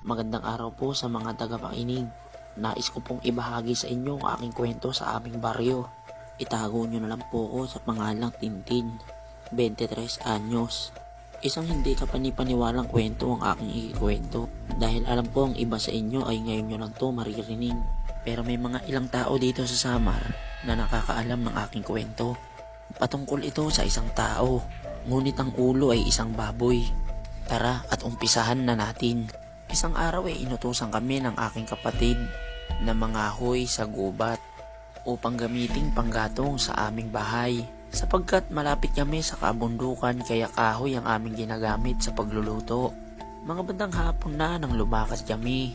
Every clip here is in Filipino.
Magandang araw po sa mga tagapakinig. Nais ko pong ibahagi sa inyo ang aking kwento sa aming baryo. Itago nyo na lang po ako sa pangalang Tintin, 23 anyos. Isang hindi kapanipaniwalang kwento ang aking ikikwento dahil alam ko ang iba sa inyo ay ngayon nyo lang to maririnig. Pero may mga ilang tao dito sa Samar na nakakaalam ng aking kwento. Patungkol ito sa isang tao, ngunit ang ulo ay isang baboy. Tara at umpisahan na natin. Isang araw ay inutusan kami ng aking kapatid na mangahoy sa gubat upang gamiting panggatong sa aming bahay sapagkat malapit kami sa kabundukan kaya kahoy ang aming ginagamit sa pagluluto. Mga bandang hapon na nang lumakad kami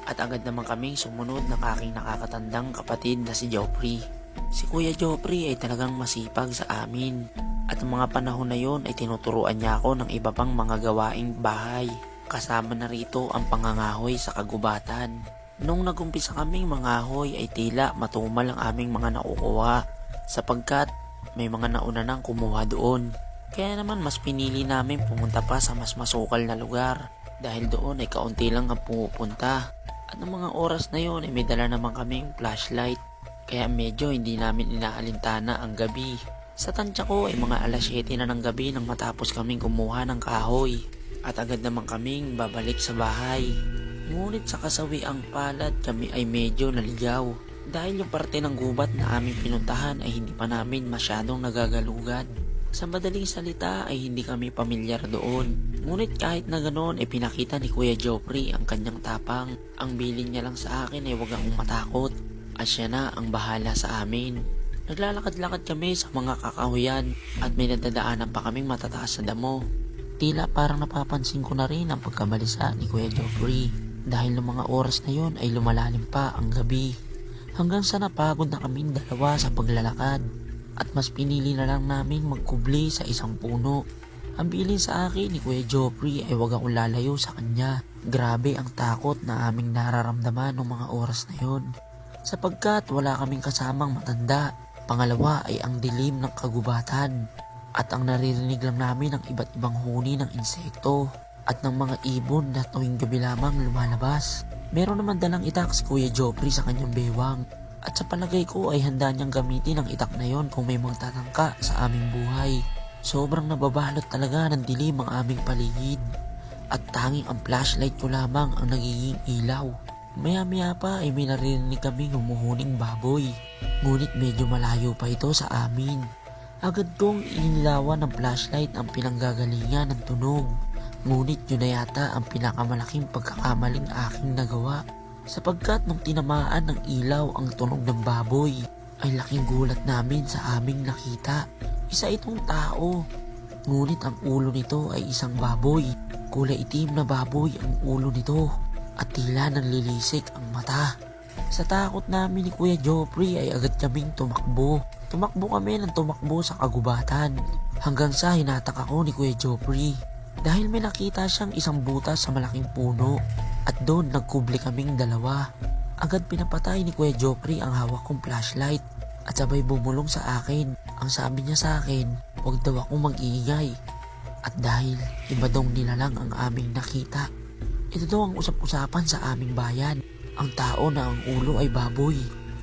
at agad naman kaming sumunod ng aking nakakatandang kapatid na si Joffrey. Si Kuya Joffrey ay talagang masipag sa amin at ang mga panahon na yon ay tinuturuan niya ako ng iba pang mga gawaing bahay. Kasama na rito ang pangangahoy sa kagubatan. Nung nagumpisa kaming mangahoy ay tila matumal ang aming mga nakukuha sapagkat may mga nauna nang kumuha doon. Kaya naman mas pinili namin pumunta pa sa mas masukal na lugar dahil doon ay kaunti lang ang pumupunta. At ng mga oras na yon ay may dala naman kaming flashlight kaya medyo hindi namin inaalintana ang gabi. Sa tansya ko ay mga alas 7 na ng gabi nang matapos kaming kumuha ng kahoy. At agad naman kaming babalik sa bahay. Ngunit sa kasawiang palad kami ay medyo naligaw dahil yung parte ng gubat na aming pinuntahan ay hindi pa namin masyadong nagagalugad. Sa madaling salita ay hindi kami pamilyar doon. Ngunit kahit na ganoon ay pinakita ni Kuya Joffrey ang kanyang tapang. Ang bilin niya lang sa akin ay huwag akong matakot at siya na ang bahala sa amin. Naglalakad-lakad kami sa mga kakahuyan at may nadadaanan pa kaming matataas na damo. Tila parang napapansin ko na rin ang pagkabalisa ni Kuya Joffrey dahil ng mga oras na yon ay lumalalim pa ang gabi hanggang sa napagod na kaming dalawa sa paglalakad at mas pinili na lang naming magkubli sa isang puno. Ang bilin sa akin ni Kuya Joffrey ay huwag akong lalayo sa kanya. Grabe ang takot na aming nararamdaman ng mga oras na yon sapagkat wala kaming kasamang matanda. Pangalawa ay ang dilim ng kagubatan. At ang naririnig lang namin ang iba't ibang huni ng insekto at ng mga ibon na tuwing gabi lamang lumalabas. Meron naman dalang itak si Kuya Joffrey sa kanyang bewang at sa palagay ko ay handa niyang gamitin ang itak na yon kung may magtatangka sa aming buhay. Sobrang nababalot talaga ng dilim ang aming paligid at tanging ang flashlight ko lamang ang nagiging ilaw. Maya-maya pa ay may naririnig kaming humuhuning baboy, ngunit medyo malayo pa ito sa amin. Agad kong inilawan ng flashlight ang pinanggagalingan ng tunog. Ngunit yun na yata ang pinakamalaking pagkakamaling aking nagawa. Sapagkat nung tinamaan ng ilaw ang tunog ng baboy, ay laking gulat namin sa aming nakita. Isa itong tao. Ngunit ang ulo nito ay isang baboy. Kulay itim na baboy ang ulo nito. At tila nanlilisik ang mata. Sa takot namin ni Kuya Joffrey ay agad kaming tumakbo. Tumakbo kami ng tumakbo sa kagubatan hanggang sa hinatak ako ni Kuya Joffrey dahil may nakita siyang isang butas sa malaking puno at doon nagkubli kaming dalawa. Agad pinapatay ni Kuya Joffrey ang hawak kong flashlight at sabay bumulong sa akin. Ang sabi niya sa akin, huwag daw akong mag-iingay at dahil iba daw nila lang ang aming nakita. Ito daw ang usap-usapan sa aming bayan. Ang tao na ang ulo ay baboy.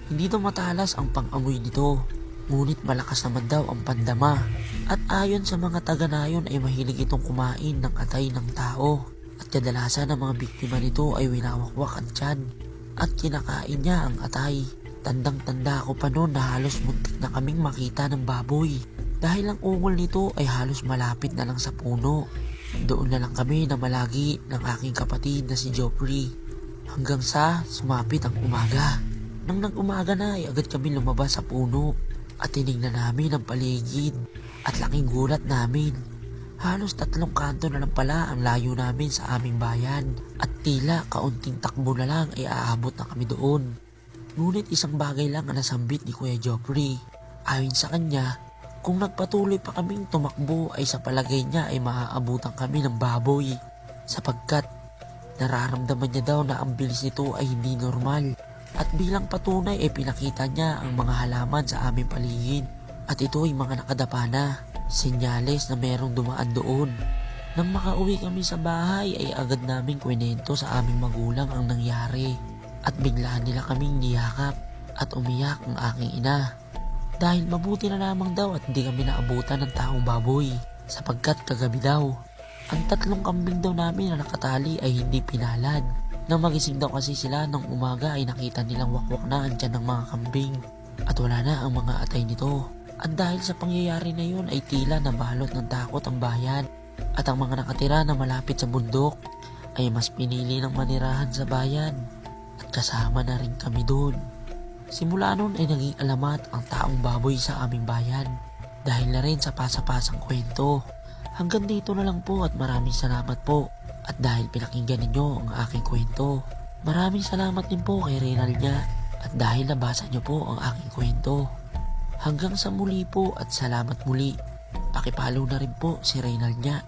Hindi daw matalas ang pang-amoy nito. Ngunit malakas naman daw ang pandama. At ayon sa mga taga-nayon ay mahilig itong kumain ng atay ng tao. At kadalasan ng mga biktima nito ay winawakwak ang tiyan. At kinakain niya ang atay. Tandang-tanda ako pa noon na halos muntik na kaming makita ng baboy. Dahil ang ungol nito ay halos malapit na lang sa puno. Doon na lang kami na malagi ng aking kapatid na si Joffrey. Hanggang sa sumapit ang umaga. Nang nag-umaga na ay agad kami lumabas sa puno. At tinignan namin ang paligid at laking gulat namin. Halos 3 kanto na lang pala ang layo namin sa aming bayan at tila kaunting takbo na lang ay aabot na kami doon. Ngunit isang bagay lang ang nasambit ni Kuya Joffrey. Ayon sa kanya, kung nagpatuloy pa kaming tumakbo ay sa palagay niya ay maaabutan kami ng baboy sapagkat nararamdaman niya daw na ang bilis nito ay hindi normal. At bilang patunay ay pinakita niya ang mga halaman sa aming paligid. At ito ay mga nakadapa na, senyales na merong dumaan doon. Nang makauwi kami sa bahay ay agad naming kwento sa aming magulang ang nangyari at biglaan nila kaming niyakap at umiyak ang aking ina. Dahil mabuti na lamang daw at hindi kami naabutan ng taong baboy sapagkat kagabi daw ang 3 kambing daw namin na nakatali ay hindi pinalad. Nang magising daw kasi sila ng umaga ay nakita nilang wakwak na andyan ng mga kambing at wala na ang mga atay nito. At dahil sa pangyayari na yun ay tila nabalot ng takot ang bayan at ang mga nakatira na malapit sa bundok ay mas pinili ng manirahan sa bayan at kasama na rin kami doon. Simula noon ay naging alamat ang taong baboy sa aming bayan dahil na rin sa pasapasang kwento. Hanggang dito na lang po at maraming salamat po. At dahil pinakinggan ninyo ang aking kwento, maraming salamat din po kay Reynalnya at dahil nabasa nyo po ang aking kwento. Hanggang sa muli po at salamat muli. Pakipollow na rin po si Reynalnya.